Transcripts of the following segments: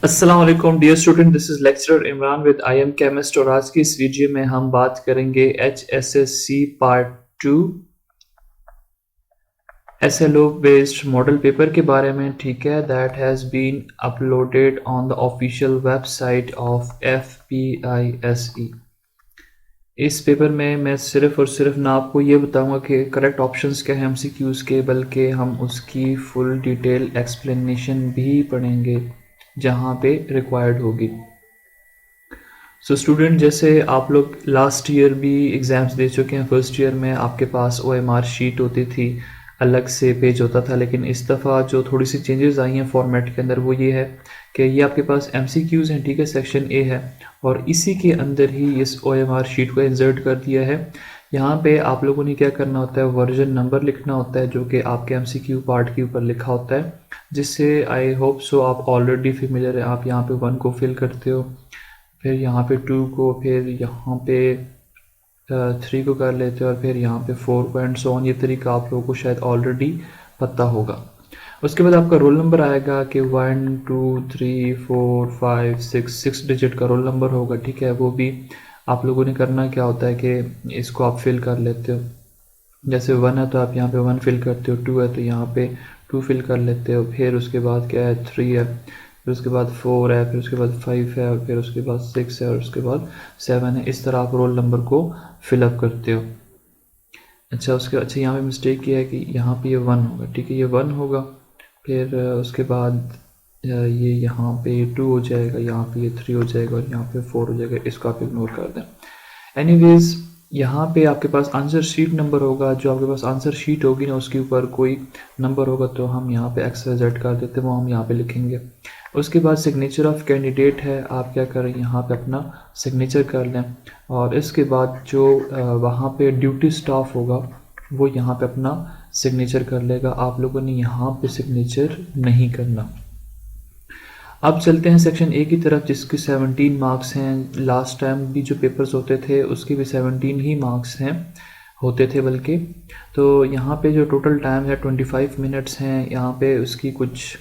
अस्सलाम वालेकुम dear student, this is lecturer Imran with I am chemist. और आज की इस वीडियो में हम बात करेंगे HSSC part 2 SLO based model paper के बारे में। ठीक है, that has been uploaded on the official website of FPISE। इस पेपर में मैं सिर्फ और सिर्फ ना आपको ये बताऊंगा कि करेक्ट ऑप्शंस क्या हैं MCQs के, बल्कि हम उसकी फुल डिटेल एक्सप्लेनेशन भी पढ़ेंगे जहाँ पे रिक्वायर्ड होगी। सो स्टूडेंट, जैसे आप लोग लास्ट ईयर भी एग्ज़ाम्स दे चुके हैं, फर्स्ट ईयर में आपके पास OMR शीट होती थी, अलग से पेज होता था। लेकिन इस दफ़ा जो थोड़ी सी चेंजेस आई हैं फॉर्मेट के अंदर वो ये है कि ये आपके पास MCQs हैं, ठीक है, सेक्शन A है, और इसी के अंदर ही इस OMR शीट को इंसर्ट कर दिया है। यहाँ पे आप लोगों ने क्या करना होता है, वर्जन नंबर लिखना होता है जो कि आपके MCQ पार्ट के ऊपर लिखा होता है, जिससे आई होप सो आप ऑलरेडी फेमिलियर हैं। आप यहाँ पे 1 को फिल करते हो, फिर यहाँ पे 2 को, फिर यहाँ पे 3 को कर लेते हो, और फिर यहाँ पे 4 को, एंड सो ऑन। ये तरीका आप लोगों को शायद ऑलरेडी पता होगा। उसके बाद आपका रोल नंबर आएगा कि 1 2 3 4 5 6 डिजिट का रोल नंबर होगा, ठीक है। वो भी आप लोगों ने करना क्या होता है कि इसको आप फिल कर लेते हो। जैसे 1 है तो आप यहाँ पे 1 फिल करते हो, 2 है तो यहाँ पे 2 फिल कर लेते हो, फिर उसके बाद क्या है 3 है, फिर उसके बाद 4 है, फिर उसके बाद 5 है, और फिर उसके बाद 6 है, और उसके बाद 7 है। इस तरह आप रोल नंबर को फिलअप करते हो। अच्छा, यहाँ पे मिस्टेक किया है कि यहाँ पे ये 1 होगा, ठीक है, ये 1 होगा। फिर उसके बाद ये यहाँ पे 2 हो जाएगा, यहाँ पे ये 3 हो जाएगा, और यहाँ पे 4 हो जाएगा। इसको आप इग्नोर कर दें। एनीवेज, यहाँ पे आपके पास आंसर शीट नंबर होगा। जो आपके पास आंसर शीट होगी ना, उसके ऊपर कोई नंबर होगा तो हम यहाँ पे XYZ कर देते हैं, वो हम यहाँ पे लिखेंगे। उसके बाद सिग्नेचर ऑफ कैंडिडेट है, आप क्या करें, यहाँ पे अपना सिग्नेचर कर लें। और इसके बाद जो वहाँ पे ड्यूटी स्टाफ होगा वो यहाँ पे अपना सिग्नेचर कर लेगा। आप लोगों ने यहाँ पे सिग्नेचर नहीं करना। अब चलते हैं सेक्शन A की तरफ, जिसके 17 मार्क्स हैं। लास्ट टाइम भी जो पेपर्स होते थे उसके भी 17 ही मार्क्स हैं, होते थे बल्कि। तो यहाँ पे जो टोटल टाइम है 25 मिनट्स हैं। यहाँ पे उसकी कुछ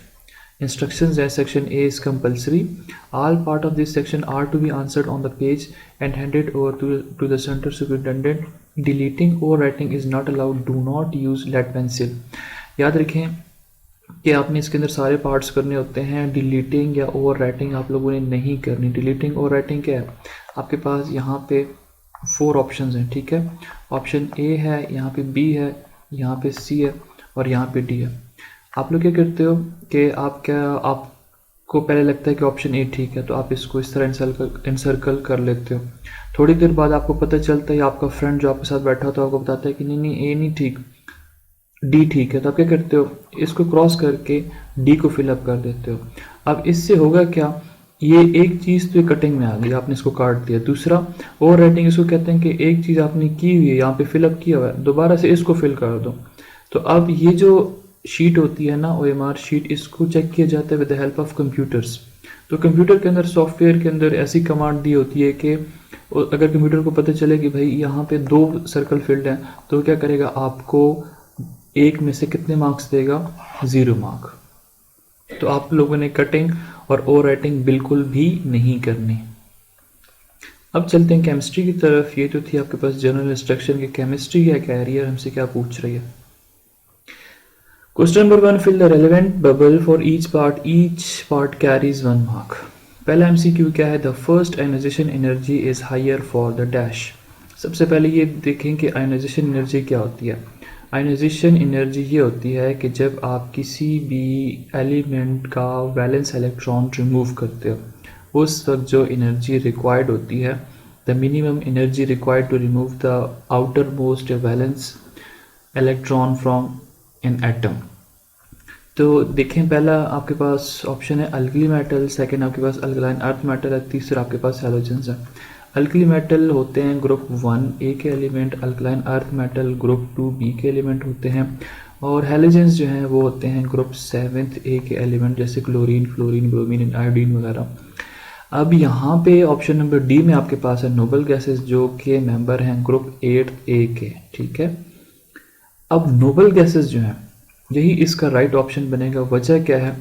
इंस्ट्रक्शंस है। Section A is compulsory. All part of this section are to be answered on the page and handed over to the centre superintendent. Deleting और writing is not allowed. Do not use lead pencil. याद रखें कि आपने इसके अंदर सारे parts करने होते हैं। डिलीटिंग या ओवर राइटिंग आप लोगों ने नहीं करनी। डिलीटिंग और राइटिंग क्या है, आपके पास यहाँ पे 4 ऑप्शंस हैं, ठीक है। ऑप्शन A है, यहाँ पे B है, यहाँ पे C है, और यहाँ पे D है। आप लोग क्या करते हो कि आपको पहले लगता है कि ऑप्शन A ठीक है, तो आप इसको इस तरह इंसर्कल कर लेते हो। थोड़ी देर बाद आपको पता चलता है, आपका फ्रेंड जो आपके साथ बैठा होता है आपको बताता है कि नहीं A नहीं ठीक, D ठीक है। तो आप क्या करते हो, इसको क्रॉस करके D को फिलअप कर देते हो। अब इससे होगा क्या, ये एक चीज़ तो कटिंग में आ गई, आपने इसको काट दिया। दूसरा, ओवर राइटिंग इसको कहते हैं कि एक चीज़ आपने की हुई है, यहाँ पे फिलअप किया हुआ है, दोबारा से इसको फिल कर दो। तो अब ये जो शीट होती है ना, OMR शीट, इसको चेक किया जाता है with the help of computers. तो कंप्यूटर के अंदर, सॉफ्टवेयर के अंदर ऐसी कमांड दी होती है कि अगर कंप्यूटर को पता चले कि भाई यहाँ पे 2 सर्कल फील्ड हैं, तो क्या करेगा, आपको एक में से कितने मार्क्स देगा, 0 मार्क। तो आप लोगों ने कटिंग और ओवर राइटिंग बिल्कुल भी नहीं करनी। अब चलते हैं केमिस्ट्री की तरफ। ये तो थी आपके पास जनरल इंस्ट्रक्शन की केमिस्ट्री है, कैरियर हमसे क्या पूछ रही है। Question number 1, fill the relevant bubble for each part carries 1 mark. पहला MCQ क्या है, the first ionization energy is higher for the dash. सबसे पहले ये देखें कि आयोनाइजेशन एनर्जी क्या होती है। आयोनाइजेशन एनर्जी ये होती है कि जब आप किसी भी एलिमेंट का वैलेंस इलेक्ट्रॉन रिमूव करते हो, उस वक्त जो एनर्जी रिक्वायर्ड होती है, the minimum energy required to remove the outermost valence electron from an atom. तो देखें, पहला आपके पास ऑप्शन है अल्कली मेटल, सेकंड आपके पास अल्कलाइन अर्थ मेटल है, तीसरा आपके पास हैलोजेंस है। अल्कली मेटल होते हैं ग्रुप 1A के element, alkaline earth metal group 2B के एलिमेंट होते हैं, और हैलोजेंस जो हैं वो होते हैं ग्रुप 7A के एलिमेंट, जैसे क्लोरीन, फ्लोरीन, ब्रोमीन, आयोडीन वगैरह। अब यहाँ पे ऑप्शन नंबर D में आपके पास है नोबल गैसेस, जो कि मेंबर हैं ग्रुप 8A के, ठीक है। अब नोबल गैसेस जो हैं, यही इसका राइट ऑप्शन बनेगा। वजह क्या है,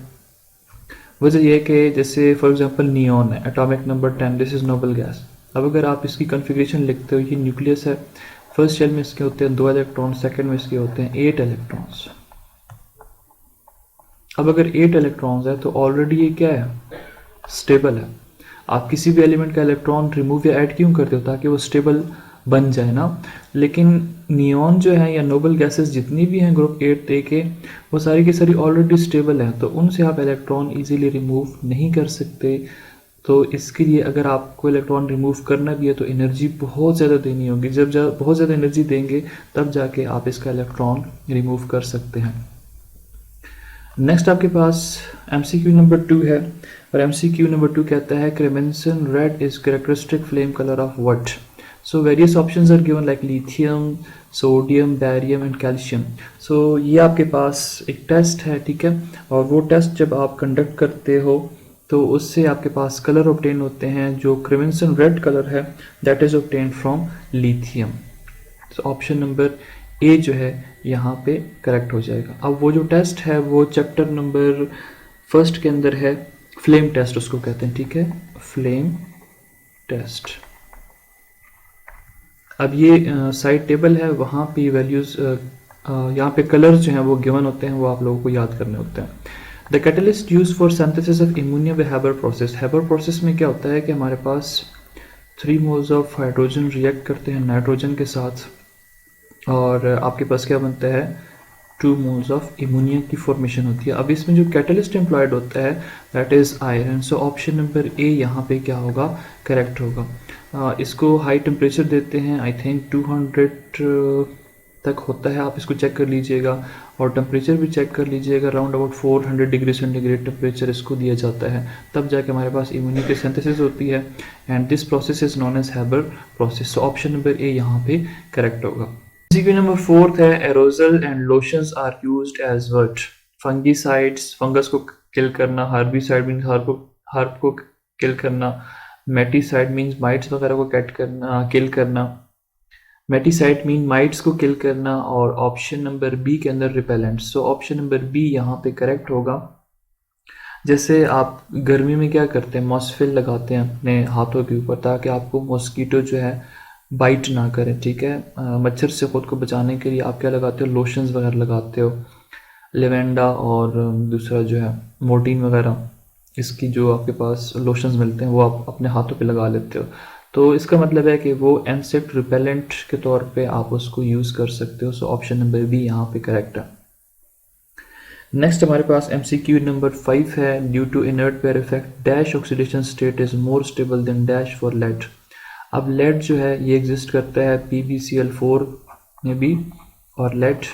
वजह यह है कि जैसे फॉर एग्जांपल नियॉन है, atomic number 10, this is noble gas. अब अगर आप इसकी कॉन्फ़िगरेशन लिखते हो, ये न्यूक्लियस है, फर्स्ट शेल में इसके होते हैं 2 इलेक्ट्रॉन, सेकंड में इसके होते हैं 8 इलेक्ट्रॉन्स। अब अगर 8 इलेक्ट्रॉन्स है तो ऑलरेडी ये क्या है, स्टेबल है। आप किसी भी एलिमेंट का इलेक्ट्रॉन रिमूव या ऐड क्यों करते हो, ताकि वो स्टेबल बन जाए ना। लेकिन नियॉन जो है या नोबल गैसेस जितनी भी हैं ग्रुप 8 ए के, वो सारी की सारी ऑलरेडी स्टेबल हैं, तो उनसे आप इलेक्ट्रॉन इजीली रिमूव नहीं कर सकते। तो इसके लिए अगर आपको इलेक्ट्रॉन रिमूव करना भी है तो एनर्जी बहुत ज़्यादा देनी होगी। जब बहुत ज़्यादा एनर्जी देंगे तब जाके आप इसका इलेक्ट्रॉन रिमूव कर सकते हैं। नेक्स्ट आपके पास MCQ नंबर 2 है, और MCQ नंबर 2 कहता है crimson red is characteristic flame colour of what. So various options are given like lithium, sodium, barium and calcium. So ये आपके पास एक टेस्ट है, ठीक है, और वो टेस्ट जब आप कंडक्ट करते हो तो उससे आपके पास कलर ऑब्टेन होते हैं। जो क्रिमेंसन रेड कलर है that is obtain from lithium. So option number ए जो है यहाँ पे करेक्ट हो जाएगा। अब वो जो टेस्ट है वो चैप्टर नंबर 1 के अंदर है, फ्लेम टेस्ट उसको कहते हैं, ठीक है, फ्लेम टेस्ट। अब ये साइड टेबल है, वहाँ पे वैल्यूज़ यहाँ पे कलर्स जो हैं वो गिवन होते हैं, वो आप लोगों को याद करने होते हैं। The catalyst use for synthesis of ammonia by Haber process. Haber process में क्या होता है कि हमारे पास 3 मोल्स ऑफ हाइड्रोजन रिएक्ट करते हैं नाइट्रोजन के साथ, और आपके पास क्या बनता है, 2 मोल्स ऑफ इमोनिया की फॉर्मेशन होती है। अब इसमें जो कैटलिस्ट एम्प्लॉयड होता है that is iron. So option number A यहाँ पे क्या होगा, करेक्ट होगा। इसको हाई टेम्परेचर देते हैं, आई थिंक 200 तक होता है, आप इसको चेक कर लीजिएगा, और टेम्परेचर भी चेक कर लीजिएगा, around about 400 degree centigrade temperature इसको दिया जाता है, तब जाके हमारे पास इमोनिया की सिंथेसिस होती है, and this process is known as Haber process. So option number A यहाँ पे करेक्ट होगा। MCQ नंबर 4 है aerosol and lotions are used as what. Fungicides, fungus को किल करना, हार्बिसाइड मींस हार्ब को किल करना, मेटिसाइड मींस माइट्स वगैरह को किल करना, मेटिसाइड मीन माइट्स को किल करना, और ऑप्शन नंबर बी के अंदर repellent. So option number B यहाँ पे करेक्ट होगा। जैसे आप गर्मी में क्या करते हैं, मॉस्फिल लगाते हैं अपने हाथों के ऊपर ताकि आपको मॉस्कीटो जो है बाइट ना करे, ठीक है। मच्छर से ख़ुद को बचाने के लिए आप क्या लगाते हो, लोशंस वगैरह लगाते हो, लेवेंडा और दूसरा जो है मोर्टीन वगैरह, इसकी जो आपके पास लोशंस मिलते हैं वो आप अपने हाथों पे लगा लेते हो। तो इसका मतलब है कि वो इंसेक्ट रिपेलेंट के तौर पे आप उसको यूज़ कर सकते हो। सो ऑप्शन नंबर बी यहाँ पे करेक्ट है। नेक्स्ट हमारे पास MCQ नंबर 5 है, due to inert pair effect dash oxidation state is more stable than dash for lead. अब लेड जो है ये एग्जिस्ट करता है PbCl4 में भी, और लेड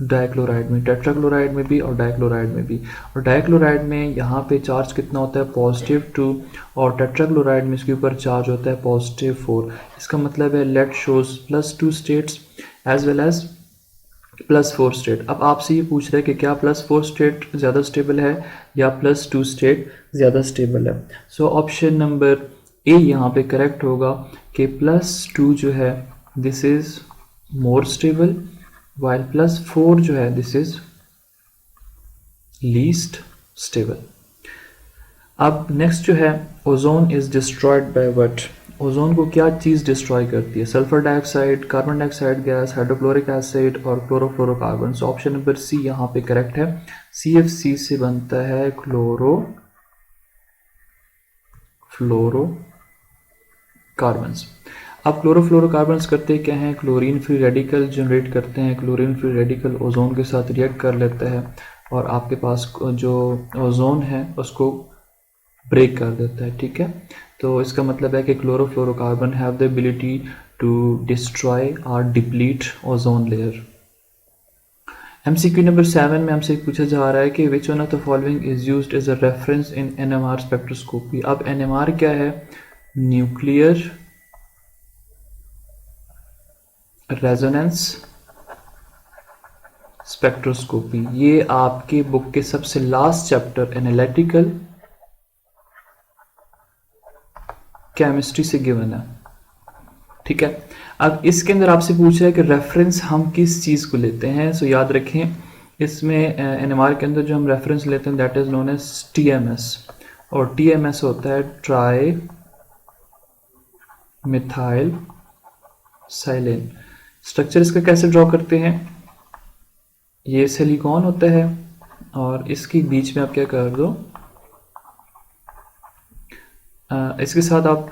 डाइक्लोराइड में, टेट्राक्लोराइड में भी, और डाइक्लोराइड में भी। और डाइक्लोराइड में यहाँ पे चार्ज कितना होता है, +2, और टेट्राक्लोराइड में इसके ऊपर चार्ज होता है +4। इसका मतलब है lead shows +2 states as well as +4 state. अब आपसे ये पूछ रहा है कि क्या +4 स्टेट ज़्यादा स्टेबल है या +2 स्टेट ज़्यादा स्टेबल है। सो ऑप्शन नंबर ए यहाँ पे करेक्ट होगा कि +2 जो है this is more stable, while +4 जो है दिस इज लीस्ट स्टेबल। अब नेक्स्ट जो है, ozone is destroyed by what. Ozone को क्या चीज़ डिस्ट्रॉय करती है, sulphur dioxide, carbon dioxide gas, hydrochloric acid और chlorofluorocarbon. So option number C यहाँ पे करेक्ट है। CFC से बनता है क्लोरोफ्लोरोकार्बन्स। अब क्लोरोफ्लोरोकार्बन्स करते क्या हैं, क्लोरीन फ्री रेडिकल जनरेट करते हैं। क्लोरीन फ्री रेडिकल ओजोन के साथ रिएक्ट कर लेता है और आपके पास जो ओजोन है उसको ब्रेक कर देता है, ठीक है। तो इसका मतलब है कि chlorofluorocarbon have the ability to destroy और deplete ozone layer. MCQ number 7 में हमसे पूछा जा रहा है कि which one of the following is used as a reference in NMR spectroscopy. अब NMR क्या है, न्यूक्लियर रेजोनेंस स्पेक्ट्रोस्कोपी। ये आपके बुक के सबसे लास्ट चैप्टर एनालिटिकल केमिस्ट्री से गिवन है, ठीक है। अब इसके अंदर आपसे पूछ रहा है कि रेफरेंस हम किस चीज़ को लेते हैं। सो याद रखें इसमें NMR के अंदर जो हम रेफरेंस लेते हैं that is known as TMS। और TMS होता है ट्राई मिथाइल साइलेन। स्ट्रक्चर इसका कैसे ड्रॉ करते हैं, ये सिलिकॉन होता है और इसके बीच में आप क्या कर दो, इसके साथ आप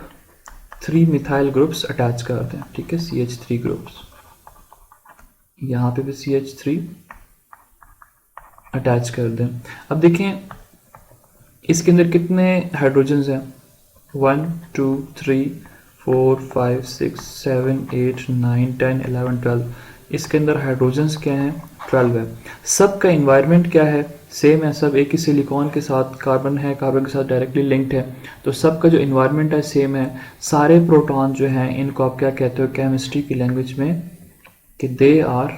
3 मिथाइल ग्रुप्स अटैच कर दें, ठीक है, CH3 ग्रुप्स, यहाँ पे भी CH3 अटैच कर दें। अब देखें इसके अंदर कितने हाइड्रोजन्स हैं, 1 2 3 4 5 6 7 8 9 10 11 12। इसके अंदर हाइड्रोजन्स क्या हैं, 12 है। सब का इन्वायरमेंट क्या है, सेम है, सब एक ही सिलिकॉन के साथ कार्बन है, कार्बन के साथ डायरेक्टली लिंक्ड है, तो सबका जो इन्वायरमेंट है सेम है। सारे प्रोटॉन जो हैं इनको आप क्या कहते हो केमिस्ट्री की लैंग्वेज में, कि दे आर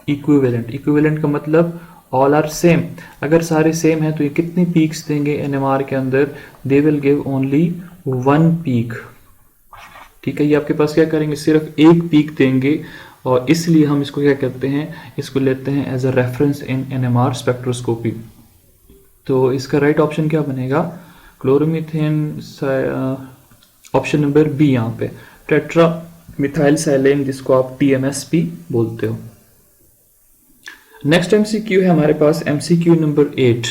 इक्विवेलेंट। इक्विवेलेंट का मतलब ऑल आर सेम। अगर सारे सेम हैं तो ये कितनी पीक्स देंगे NMR के अंदर, they will give only 1 peak, ठीक है। ये आपके पास क्या करेंगे, सिर्फ एक पीक देंगे, और इसलिए हम इसको क्या करते हैं, इसको लेते हैं as a reference in NMR spectroscopy. तो इसका राइट ऑप्शन क्या बनेगा, क्लोरोमीथेन, ऑप्शन नंबर बी यहाँ पे टेट्रा मिथाइल साइलेन, जिसको आप TMS भी बोलते हो। नेक्स्ट MCQ है हमारे पास MCQ नंबर 8।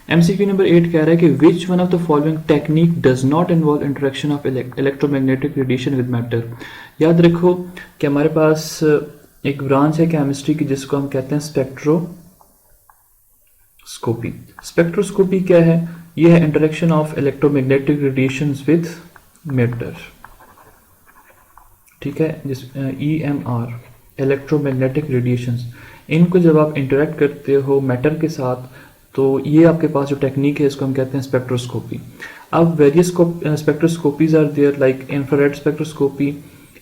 MCQ नंबर 8 कह रहा है कि which one of the following technique does not involve interaction of electromagnetic radiation with matter. याद रखो कि हमारे पास एक ब्रांच है केमिस्ट्री की जिसको हम कहते हैं स्पेक्ट्रोस्कोपी। स्पेक्ट्रोस्कोपी क्या है, यह है interaction of electromagnetic radiations with matter, ठीक है, जिस EMR इलेक्ट्रोमैग्नेटिक रेडिएशंस, इनको जब आप इंटरेक्ट करते हो मैटर के साथ, तो ये आपके पास जो टेक्निक है इसको हम कहते हैं स्पेक्ट्रोस्कोपी। अब various spectroscopies are there like infrared spectroscopy,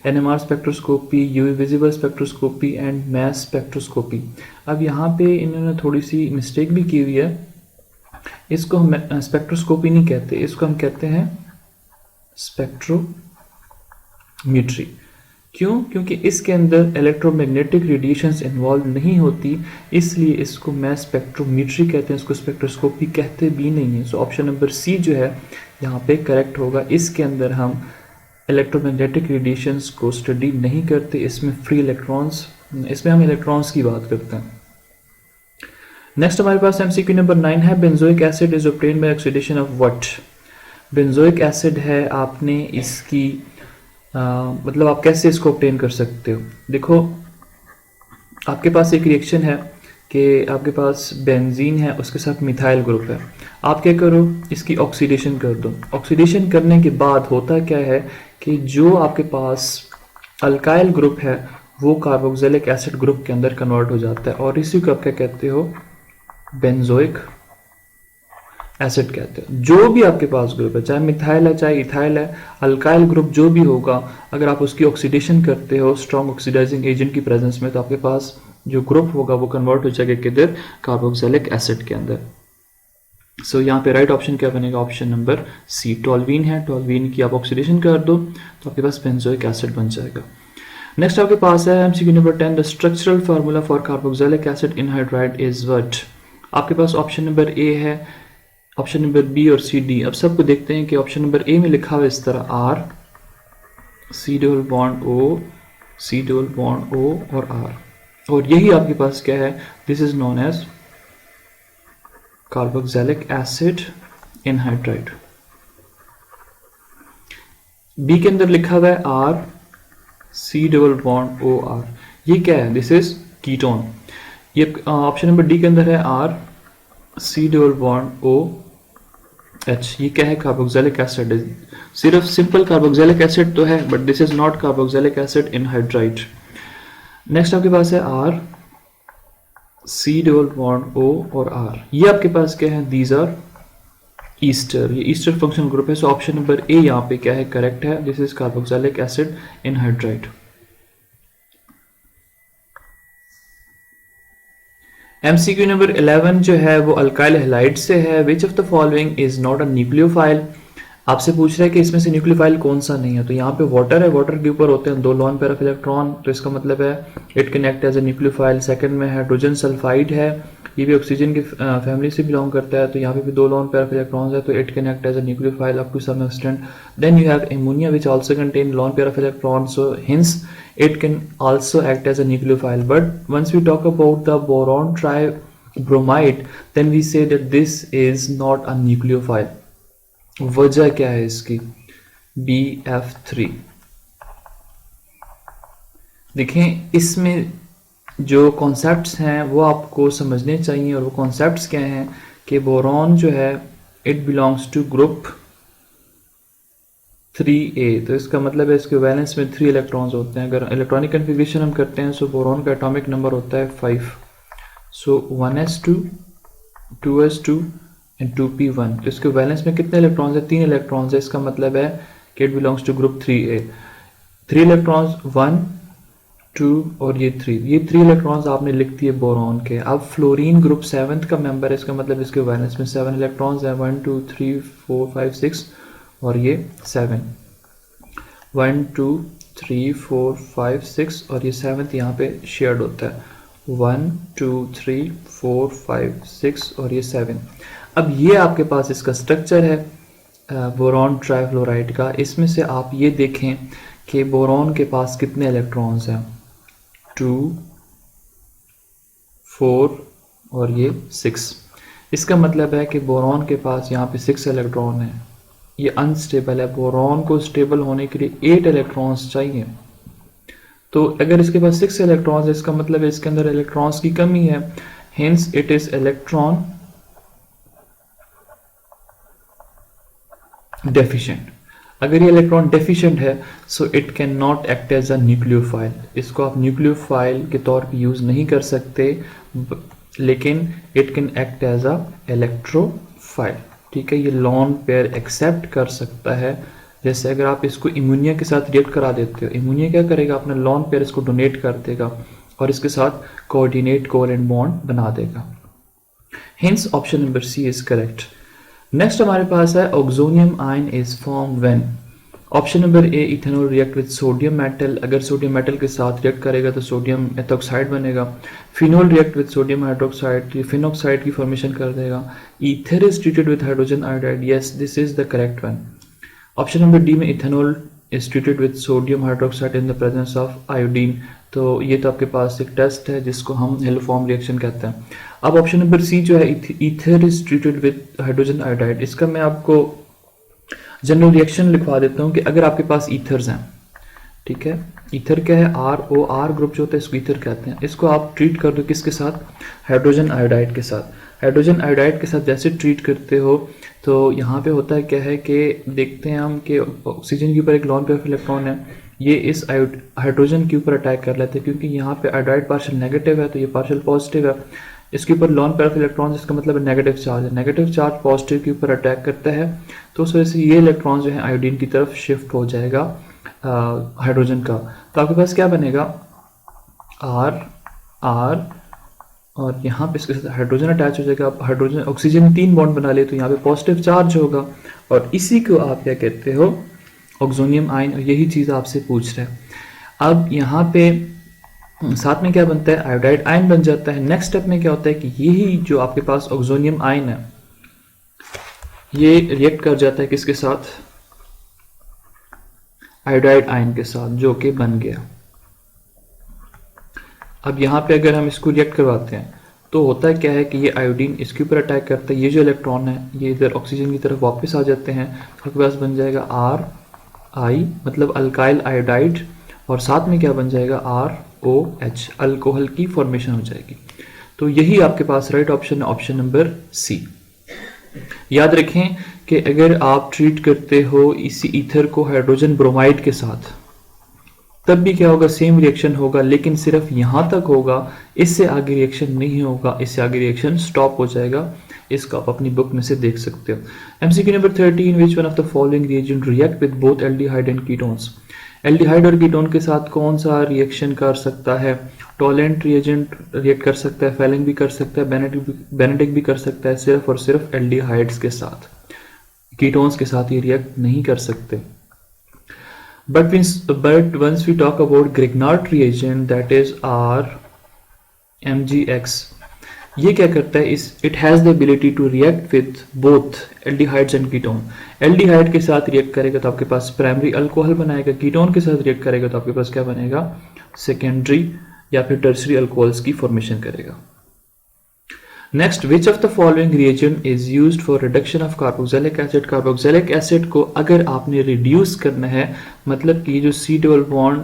NMR spectroscopy, UV visible spectroscopy and mass spectroscopy. अब यहाँ पे इन्होंने थोड़ी सी मिस्टेक भी की हुई है, इसको हम स्पेक्ट्रोस्कोपी नहीं कहते, इसको हम कहते हैं स्पेक्ट्रोमीट्री। क्यों, क्योंकि इसके अंदर इलेक्ट्रोमैग्नेटिक रेडिएशंस इन्वॉल्व नहीं होती, इसलिए इसको मैं स्पेक्ट्रोमीट्री कहते हैं, इसको स्पेक्ट्रोस्कोपी कहते भी नहीं है। सो ऑप्शन नंबर सी जो है यहाँ पे करेक्ट होगा। इसके अंदर हम इलेक्ट्रोमैग्नेटिक रेडिएशंस को स्टडी नहीं करते, इसमें फ्री इलेक्ट्रॉन्स, इसमें हम इलेक्ट्रॉन्स की बात करते हैं। नेक्स्ट हमारे पास MCQ नंबर 9 है, benzoic acid is obtained by oxidation of what. Benzoic acid है, आपने इसकी मतलब आप कैसे इसको ऑब्टेन कर सकते हो। देखो आपके पास एक रिएक्शन है कि आपके पास बेंजीन है, उसके साथ मिथाइल ग्रुप है, आप क्या करो, इसकी ऑक्सीडेशन कर दो। ऑक्सीडेशन करने के बाद होता क्या है कि जो आपके पास अल्काइल ग्रुप है वो कार्बोक्सिलिक एसिड ग्रुप के अंदर कन्वर्ट हो जाता है, और इसी को आप क्या कहते हो, बेंजोइक एसिड कहते हैं। जो भी आपके पास ग्रुप है, चाहे मिथाइल है चाहे इथाइल है, अल्काइल ग्रुप जो भी होगा, अगर आप उसकी ऑक्सीडेशन करते हो स्ट्रॉन्ग ऑक्सीडाइजिंग एजेंट की प्रेजेंस में, तो आपके पास जो ग्रुप होगा वो कन्वर्ट हो जाएगा किधर, कार्बोक्सिलिक एसिड के अंदर। सो यहाँ पे राइट ऑप्शन क्या बनेगा, ऑप्शन नंबर सी, टोल्वीन है, टोल्वीन की आप ऑक्सीडेशन कर दो तो आपके पास बेंजोइक एसिड बन जाएगा। नेक्स्ट आपके पास है MCQ number 10, the structural formula for carboxylic acid anhydride is what. आपके पास ऑप्शन नंबर ए है, ऑप्शन नंबर बी और सी, डी। अब सबको देखते हैं कि ऑप्शन नंबर ए में लिखा हुआ इस तरह R C double bond O C double bond O और R, और यही आपके पास क्या है, this is known as carboxylic acid anhydride. B के अंदर लिखा हुआ है R C double bond O R, ये क्या है, दिस इज कीटोन। ये ऑप्शन नंबर डी के अंदर है R C double bond O H, ये क्या है, कार्बोक्सिलिक एसिड। सिर्फ सिंपल कार्बोक्सिलिक एसिड तो है, but this is not carboxylic acid anhydride. Next आपके पास है R C double bond O और R, ये आपके पास क्या है, दीज आर ईस्टर, ये ईस्टर फंक्शनल ग्रुप है। सो ऑप्शन नंबर ए यहाँ पे क्या है, करेक्ट है, this is carboxylic acid anhydride. MCQ number 11 जो है वो अल्काइल हैलाइड से है, which of the following is not a nucleophile. आपसे पूछ रहा है कि इसमें से न्यूक्लियोफाइल कौन सा नहीं है, तो यहाँ पे वाटर है, वाटर के ऊपर होते हैं 2 लोन पेयर ऑफ इलेक्ट्रॉन, तो इसका मतलब है it can act as a nucleophile. Second में हाइड्रोजन सल्फाइड है, ये भी ऑक्सीजन की फैमिली से बिलोंग करता है, तो यहाँ पे भी 2 लोन पेयर ऑफ इलेक्ट्रॉन्स है, तो it can act as a nucleophile up to some extent. Then you have ammonia which also contain lone pair of electron, so hence it can also act as a nucleophile. But once we talk about the boron tribromide, then we say that this is not a nucleophile. वजह क्या है इसकी? BF3। देखें, इसमें जो concepts हैं वो आपको समझने चाहिए, और वो कॉन्सेप्ट्स क्या हैं कि बोरॉन जो है it belongs to group 3A, तो इसका मतलब है इसके वैलेंस में 3 इलेक्ट्रॉन्स होते हैं। अगर इलेक्ट्रॉनिक कन्फिग्रेशन हम करते हैं सो बोरॉन का एटॉमिक नंबर होता है 5, सो 1s2 2s2 एंड 2p1, तो इसके वैलेंस में कितने इलेक्ट्रॉन्स है? 3 इलेक्ट्रॉन्स है। इसका मतलब है कि it belongs to group 3A। 3 electrons 1 2 और ये 3 इलेक्ट्रॉन्स आपने लिख दिए बोरॉन के। अब फ्लोरीन ग्रुप 7th का मेंबर है, इसका मतलब इसके वैलेंस में 7 इलेक्ट्रॉन्स हैं, 1 2 3 4 5 6 और ये 7, 1 2 3 4 5 6 और ये 7th यहाँ पे शेयर्ड होता है, 1 2 3 4 5 6 और ये 7। अब ये आपके पास इसका स्ट्रक्चर है बोरॉन ट्राइफ्लोराइड का। इसमें से आप ये देखें कि बोरॉन के पास कितने इलेक्ट्रॉन्स हैं, 2 4 और ये 6। इसका मतलब है कि बोरॉन के पास यहाँ पे 6 इलेक्ट्रॉन है। ये अनस्टेबल है, बोरॉन को स्टेबल होने के लिए 8 इलेक्ट्रॉन्स चाहिए। तो अगर इसके पास 6 इलेक्ट्रॉन्स है, इसका मतलब है इसके अंदर इलेक्ट्रॉन्स की कमी है, hence it is electron deficient. अगर ये इलेक्ट्रॉन डेफिशिएंट है so it can not act as a nucleophile. इसको आप न्यूक्लियोफाइल के तौर पे यूज नहीं कर सकते, लेकिन it can act as a electrophile. ठीक है, ये लोन पेयर एक्सेप्ट कर सकता है। जैसे अगर आप इसको इमोनिया के साथ रिएक्ट करा देते हो, इमोनिया क्या करेगा, अपना लोन पेयर इसको डोनेट कर देगा और इसके साथ कोऑर्डिनेट कोवेलेंट बॉन्ड बना देगा। Hence option number C is correct. Next हमारे पास है oxonium ion is form when. Option number A, ethanol react with sodium metal. अगर सोडियम मेटल के साथ रिएक्ट करेगा तो सोडियम एथोक्साइड बनेगा। Phenol react with sodium hydroxide, ये फिनोक्साइड की फॉर्मेशन कर देगा। Ether is treated with hydrogen iodide, yes this is the correct one. Option number D में ethanol is treated with sodium hydroxide in the presence of iodine, तो ये तो आपके पास एक टेस्ट है जिसको हम हेलोफॉर्म रिएक्शन कहते हैं। अब ऑप्शन नंबर सी जो है, ether is treated with hydrogen iodide, इसका मैं आपको जनरल रिएक्शन लिखवा देता हूँ कि अगर आपके पास ईथर्स हैं, ठीक है, ईथर क्या है, ROR ग्रुप जो होता है इसको ईथर कहते हैं, इसको आप ट्रीट कर दो किसके साथ, हाइड्रोजन आयोडाइड के साथ। हाइड्रोजन आयोडाइड के साथ जैसे ट्रीट करते हो तो यहाँ पे होता है क्या है कि देखते हैं हम कि ऑक्सीजन के ऊपर एक लोन पेयर ऑफ इलेक्ट्रॉन है, ये इस हाइड्रोजन के ऊपर अटैक कर लेते हैं, क्योंकि यहाँ पे आयोडाइड पार्शियल नेगेटिव है तो ये पार्शियल पॉजिटिव है, इसके ऊपर लोन पेयर ऑफ इलेक्ट्रॉन, इसका मतलब है नेगेटिव चार्ज है, नेगेटिव चार्ज पॉजिटिव के ऊपर अटैक करता है, तो उस वजह से ये इलेक्ट्रॉन जो है आयोडीन की तरफ शिफ्ट हो जाएगा हाइड्रोजन का। तो आपके पास क्या बनेगा, R और यहाँ पे इसके साथ हाइड्रोजन अटैच हो जाएगा। हाइड्रोजन ऑक्सीजन 3 बॉन्ड बना ले तो यहाँ पे पॉजिटिव चार्ज होगा, और इसी को आप क्या कहते हो, ऑक्सोनियम आयन, और यही चीज़ आपसे पूछ रहा है। अब यहाँ पे साथ में क्या बनता है, आयोडाइड आयन बन जाता है। नेक्स्ट स्टेप में क्या होता है कि यही जो आपके पास ऑक्सोनियम आयन है ये रिएक्ट कर जाता है किसके साथ, आयोडाइड आयन के साथ, जो कि बन गया। अब यहाँ पे अगर हम इसको रिएक्ट करवाते हैं तो होता है क्या है कि ये आयोडीन इसके ऊपर अटैक करता है, ये जो इलेक्ट्रॉन है ये इधर ऑक्सीजन की तरफ वापस आ जाते हैं, तो आपके पास बन जाएगा RI मतलब अल्काइल आयोडाइड, और साथ में क्या बन जाएगा, ROH, अल्कोहल की फॉर्मेशन हो जाएगी। तो यही आपके पास राइट ऑप्शन है, ऑप्शन नंबर सी। याद रखें कि अगर आप ट्रीट करते हो इसी ईथर को हाइड्रोजन ब्रोमाइड के साथ तब भी क्या होगा, सेम रिएक्शन होगा, लेकिन सिर्फ यहाँ तक होगा, इससे आगे रिएक्शन नहीं होगा, इससे आगे रिएक्शन स्टॉप हो जाएगा। इसको आप अपनी बुक में से देख सकते हो। MCQ number 13, which one of the following reagent react with both aldehyde and ketones. Aldehyde और कीटोन के साथ कौन सा रिएक्शन कर सकता है, टॉलेंट रिएजेंट रिएक्ट कर सकता है, फेलिंग भी कर सकता है, बेनेडिक भी कर सकता है, सिर्फ और सिर्फ एल्डिहाइड्स के साथ। कीटोन्स के साथ ये रिएक्ट नहीं कर सकते. But once we talk about Grignard reagent, that is RMGX, ये क्या करता है? It has the ability to react with both aldehydes and ketone. Aldehyde के साथ रिएक्ट करेगा तो आपके पास प्राइमरी अल्कोहल बनाएगा, कीटोन के साथ रिएक्ट करेगा तो आपके पास क्या बनेगा? सेकेंडरी या फिर टर्सरी अल्कोहल्स की फॉर्मेशन करेगा. Next, which of the following reagent is used for reduction of carboxylic acid. Carboxylic acid को अगर आपने रिड्यूस करना है, मतलब कि जो C डबल बॉन्ड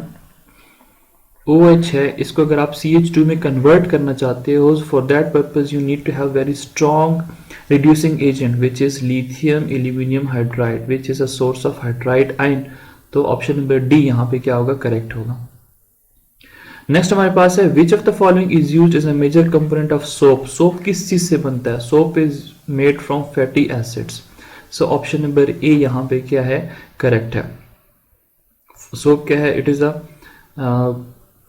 OH है, इसको अगर आप CH2 में कन्वर्ट करना चाहते हो, for that purpose you need to have very strong reducing agent which is lithium aluminium hydride which is a source of hydride ion. तो ऑप्शन नंबर डी यहाँ पे क्या होगा? करेक्ट होगा. नेक्स्ट हमारे पास है which of the following is used as a major component of soap. Soap किस चीज से बनता है? Soap is made from fatty acids. So option number A यहाँ पे क्या है? करेक्ट है. सोप क्या है? It is a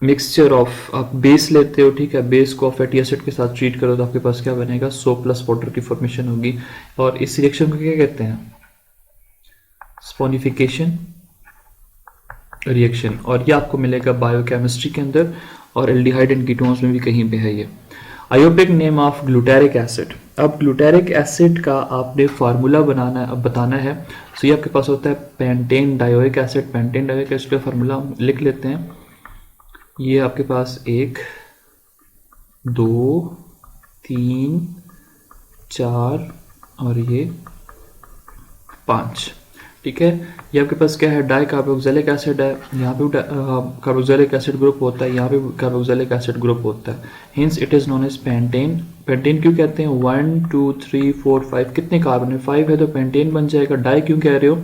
mixture of, आप बेस लेते हो, ठीक है, बेस को फैटी एसिड के साथ ट्रीट करो तो आपके पास क्या बनेगा? सोप प्लस वाटर की फॉर्मेशन होगी. और इस रिएक्शन को क्या कहते हैं? Saponification reaction. और ये आपको मिलेगा बायोकेमिस्ट्री के अंदर और एल्डिहाइड एंड कीटोन्स में भी कहीं पे है ये. आयोपिक नेम ऑफ ग्लूटारिक एसिड. अब ग्लूटारिक एसिड का आपने फार्मूला बताना है. सो ये आपके पास होता है pentane dioic acid. Pentane dioic acid का फार्मूला हम लिख लेते हैं. ये आपके पास 1 2 3 4 और ये 5, ठीक है. ये आपके पास क्या है? डाई कार्बोक्सिलिक एसिड है. यहाँ पे कार्बोक्सिलिक एसिड ग्रुप होता है, यहाँ पे कार्बोक्सिलिक एसिड ग्रुप होता है. Hence it is known as pentane. Pentane क्यों कहते हैं? 1 2 3 4 5 कितने कार्बन है? 5 है तो पेंटेन बन जाएगा. डाई क्यों कह रहे हो?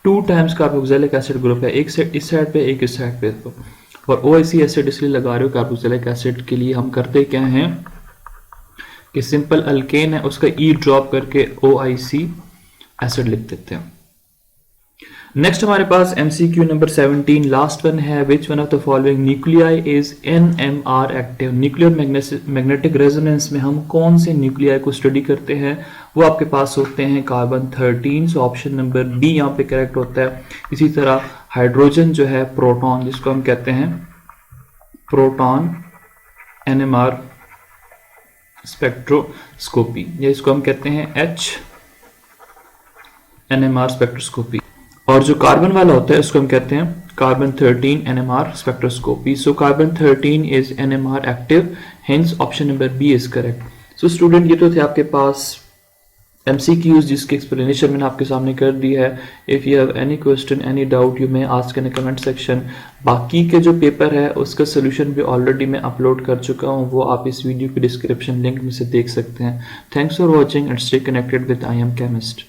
2 टाइम्स कार्बोक्सिलिक एसिड ग्रुप है, एक से इस साइड पे एक इस साइड पे. तो और OIC एसिड इसलिए लगा रहे हो कार्बोक्सिलिक एसिड के लिए. हम करते क्या हैं कि सिंपल अल्केन है उसका E ड्रॉप करके OIC एसिड लिख देते हैं. नेक्स्ट हमारे पास MCQ नंबर 17 लास्ट वन है. विच one of the following nuclei is NMR active. Nuclear magnetic resonance में हम कौन से न्यूक्लियाई को स्टडी करते हैं? वो आपके पास होते हैं carbon 13. So option number B यहाँ पे करेक्ट होता है. इसी तरह हाइड्रोजन जो है प्रोटॉन, जिसको हम कहते हैं प्रोटॉन NMR स्पेक्ट्रोस्कोपी, या इसको हम कहते हैं NMR स्पेक्ट्रोस्कोपी. और जो कार्बन वाला होता है इसको हम कहते हैं carbon 13 NMR spectroscopy. So carbon 13 is NMR active, hence option number B is correct. So student, ये तो थे आपके पास MCQs जिसकी एक्सप्लेनेशन मैंने आपके सामने कर दी है. If you have any question, any doubt, you may ask in comment section. बाकी के जो पेपर है उसका सोल्यूशन भी ऑलरेडी मैं अपलोड कर चुका हूँ, वो आप इस वीडियो की डिस्क्रिप्शन लिंक में से देख सकते हैं. Thanks for watching and stay connected with I am chemist.